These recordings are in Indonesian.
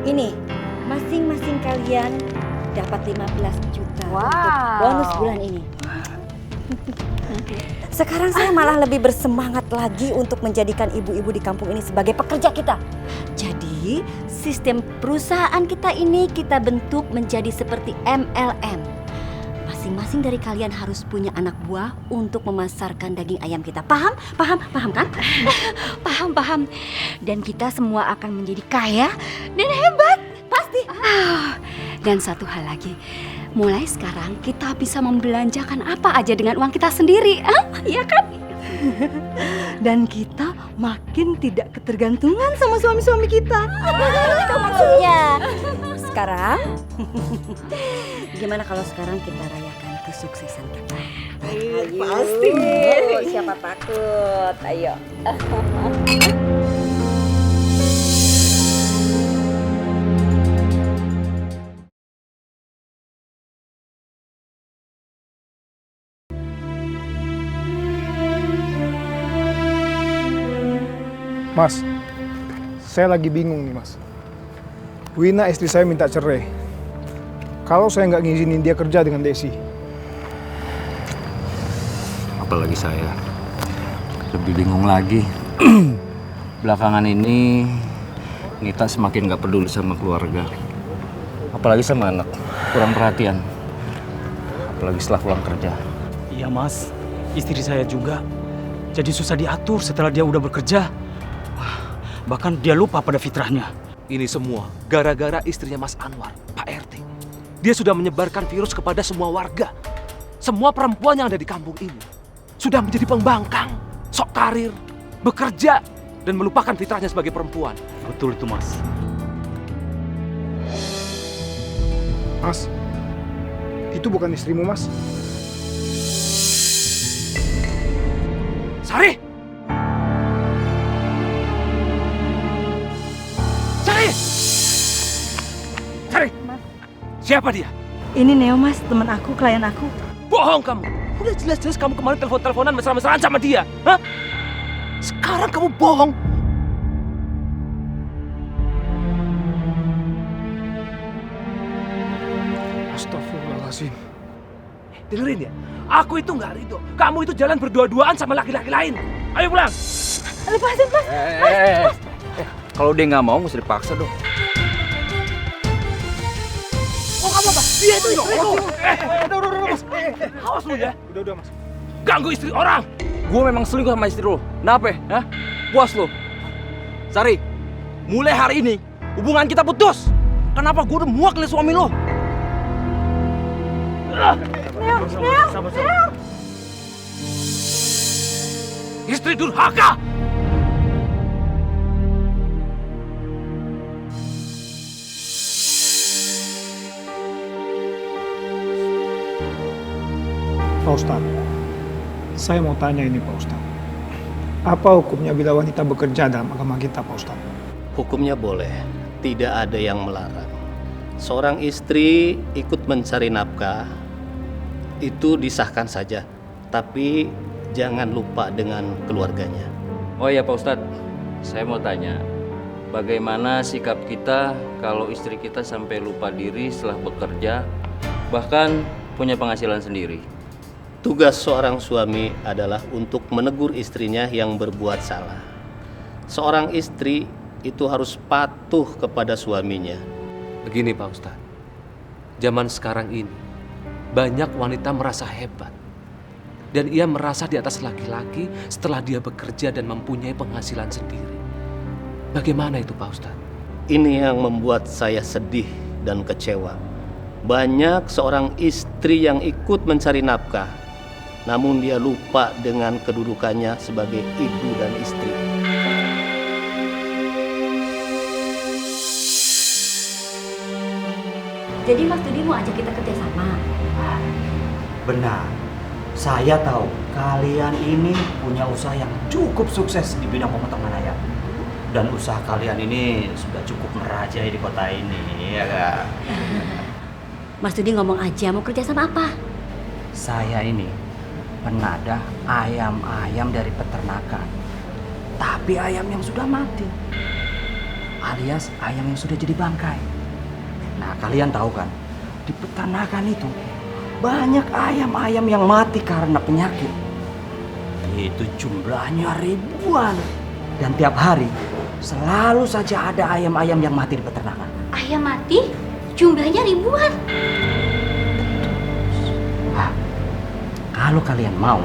Ini, masing-masing kalian dapat 15 juta Wow. untuk bonus bulan ini. Sekarang saya malah lebih bersemangat lagi untuk menjadikan ibu-ibu di kampung ini sebagai pekerja kita. Jadi, sistem perusahaan kita ini kita bentuk menjadi seperti MLM. Masing-masing dari kalian harus punya anak buah untuk memasarkan daging ayam kita. Paham? Paham? Paham kan? Paham. Dan kita semua akan menjadi kaya dan hebat. Pasti. Dan satu hal lagi, mulai sekarang kita bisa membelanjakan apa aja dengan uang kita sendiri. Iya kan? Dan kita makin tidak ketergantungan sama suami-suami kita. Itu maksudnya. Sekarang, gimana kalau sekarang kita rayakan kesuksesan kita? Pasti. Siapa takut? Ayo. Mas, saya lagi bingung nih mas. Wina istri saya minta cerai. Kalau saya nggak ngizinin dia kerja dengan Desi. Apalagi saya. Lebih bingung lagi. Belakangan ini Nita semakin nggak peduli sama keluarga. Apalagi sama anak. Kurang perhatian. Apalagi setelah pulang kerja. Iya mas, istri saya juga. Jadi susah diatur setelah dia udah bekerja. Bahkan dia lupa pada fitrahnya. Ini semua gara-gara istrinya Mas Anwar, Pak RT. Dia sudah menyebarkan virus kepada semua warga. Semua perempuan yang ada di kampung ini sudah menjadi pembangkang, sok karir, bekerja, dan melupakan fitrahnya sebagai perempuan. Betul itu mas. Mas, itu bukan istrimu mas. Sari! Sari! Sari! Siapa dia? Ini Neo mas, teman aku, klien aku. Bohong kamu! Udah jelas-jelas kamu kemarin telepon-teleponan mesra-mesraan sama dia. Hah? Sekarang kamu bohong. Astagfirullahaladzim. Dengerin ya, aku itu nggak ridho. Kamu itu jalan berdua-duaan sama laki-laki lain. Ayo pulang. Lepasin mas. Kalau dia nggak mau, mesti dipaksa dong. Oh kamu apa? Dia itu istriku. Udah mas. Awas lu ya. Udah mas. Ganggu istri orang. Gue memang selingkuh sama istri lo. Kenapa? Hah? Puas lo? Sari, mulai hari ini hubungan kita putus. Kenapa gue udah muak liat suami lo? Istri durhaka. Pak Ustadz, saya mau tanya ini Pak Ustadz. Apa hukumnya bila wanita bekerja dalam agama kita Pak Ustadz? Hukumnya boleh, tidak ada yang melarang. Seorang istri ikut mencari nafkah, itu disahkan saja. Tapi jangan lupa dengan keluarganya. Oh ya Pak Ustadz, saya mau tanya. Bagaimana sikap kita kalau istri kita sampai lupa diri setelah bekerja, bahkan punya penghasilan sendiri? Tugas seorang suami adalah untuk menegur istrinya yang berbuat salah. Seorang istri itu harus patuh kepada suaminya. Begini Pak Ustadz, zaman sekarang ini banyak wanita merasa hebat. Dan ia merasa di atas laki-laki setelah dia bekerja dan mempunyai penghasilan sendiri. Bagaimana itu Pak Ustadz? Ini yang membuat saya sedih dan kecewa. Banyak seorang istri yang ikut mencari nafkah, namun dia lupa dengan kedudukannya sebagai ibu dan istri. Jadi Mas Tudi mau ajak kita kerjasama? Benar. Saya tahu kalian ini punya usaha yang cukup sukses di bidang pemotongan ayam. Dan usaha kalian ini sudah cukup merajai di kota ini, ya kan? Mas Tudi ngomong aja mau kerja sama apa? Saya ini penadah ayam-ayam dari peternakan. Tapi ayam yang sudah mati. alias ayam yang sudah jadi bangkai. Nah, kalian tahu kan, di peternakan itu banyak ayam-ayam yang mati karena penyakit. Itu jumlahnya ribuan. Dan tiap hari selalu saja ada ayam-ayam yang mati di peternakan. Ayam mati? Jumlahnya ribuan. Nah, kalau kalian mau,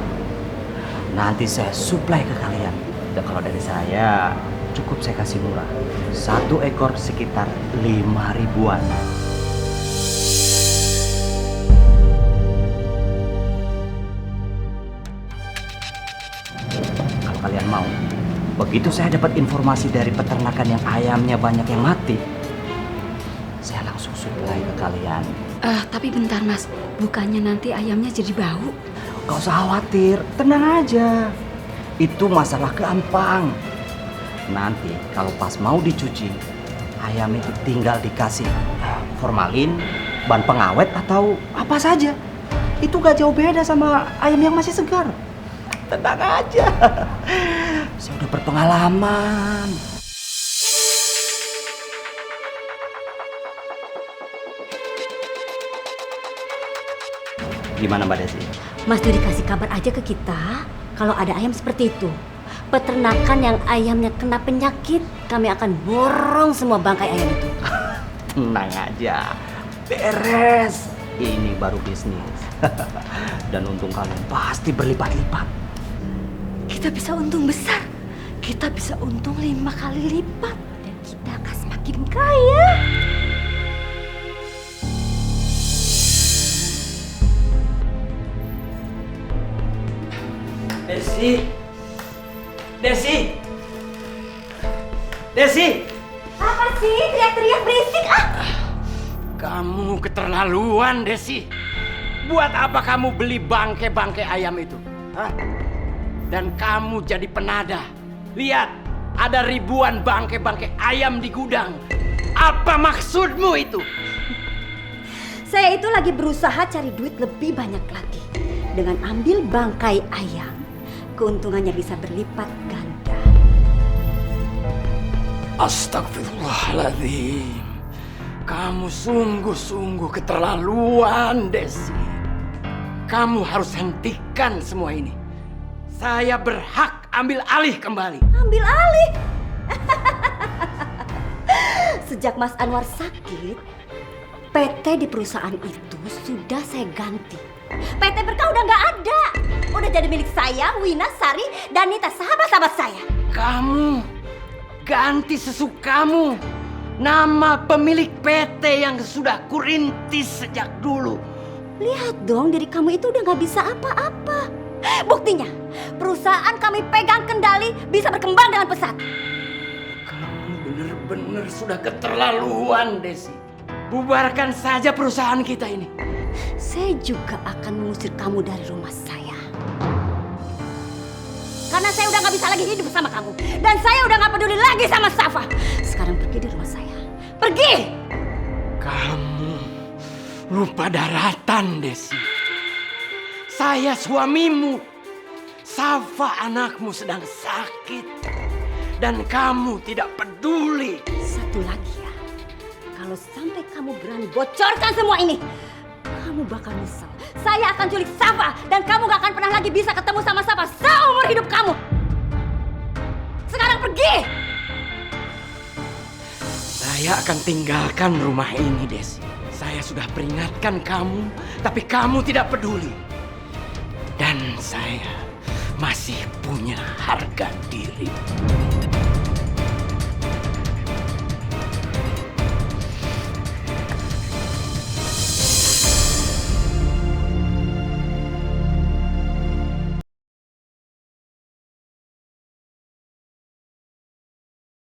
nanti saya suplai ke kalian. Dan kalau dari saya, cukup saya kasih murah. 1 ekor sekitar 5 ribuan. Kalau kalian mau, begitu saya dapat informasi dari peternakan yang ayamnya banyak yang mati, saya langsung suplai ke kalian. Tapi bentar Mas, bukannya nanti ayamnya jadi bau? Gak usah khawatir, tenang aja. Itu masalah gampang. Nanti kalau pas mau dicuci, ayam itu tinggal dikasih formalin, bahan pengawet atau apa saja. Itu gak jauh beda sama ayam yang masih segar. Tenang aja. Saya udah berpengalaman. Gimana Mbak Desi? Mas Dudi kasih kabar aja ke kita kalau ada ayam seperti itu. Peternakan yang ayamnya kena penyakit, kami akan borong semua bangkai ayam itu. Tenang aja, beres. Ini baru bisnis. Dan untung kalian pasti berlipat-lipat. Kita bisa untung besar. Kita bisa untung 5 kali lipat. Dan kita akan semakin kaya. Desi! Desi! Desi! Apa sih teriak-teriak berisik? Kamu keterlaluan, Desi. Buat apa kamu beli bangkai-bangkai ayam itu? Hah? Dan kamu jadi penada. Lihat, ada ribuan bangkai-bangkai ayam di gudang. Apa maksudmu itu? Saya itu lagi berusaha cari duit lebih banyak lagi. Dengan ambil bangkai ayam, keuntungannya bisa berlipat ganda. Astagfirullahaladzim. Kamu sungguh-sungguh keterlaluan, Desi. Kamu harus hentikan semua ini. Saya berhak ambil alih kembali. Ambil alih? Sejak Mas Anwar sakit, PT di perusahaan itu sudah saya ganti. PT Berkah udah nggak ada. Udah jadi milik saya, Wina, Sari, dan Nita, sahabat-sahabat saya. Kamu ganti sesukamu. Nama pemilik PT yang sudah kurintis sejak dulu. Lihat dong, diri kamu itu udah nggak bisa apa-apa. Buktinya, perusahaan kami pegang kendali bisa berkembang dengan pesat. Kamu benar-benar sudah keterlaluan, Desi. Bubarkan saja perusahaan kita ini. Saya juga akan mengusir kamu dari rumah saya. Karena saya udah gak bisa lagi hidup bersama kamu. Dan saya udah gak peduli lagi sama Safa. Sekarang pergi dari rumah saya. Pergi! Kamu lupa daratan, Desi. Saya suamimu. Safa anakmu sedang sakit. Dan kamu tidak peduli. Satu lagi ya. Kalau sampai kamu berani bocorkan semua ini, kamu bakal nyesal. Saya akan culik Safa dan kamu gak akan pernah lagi bisa ketemu sama Safa seumur hidup kamu. Sekarang pergi! Saya akan tinggalkan rumah ini, Desi. Saya sudah peringatkan kamu, tapi kamu tidak peduli. Dan saya masih punya harga diri.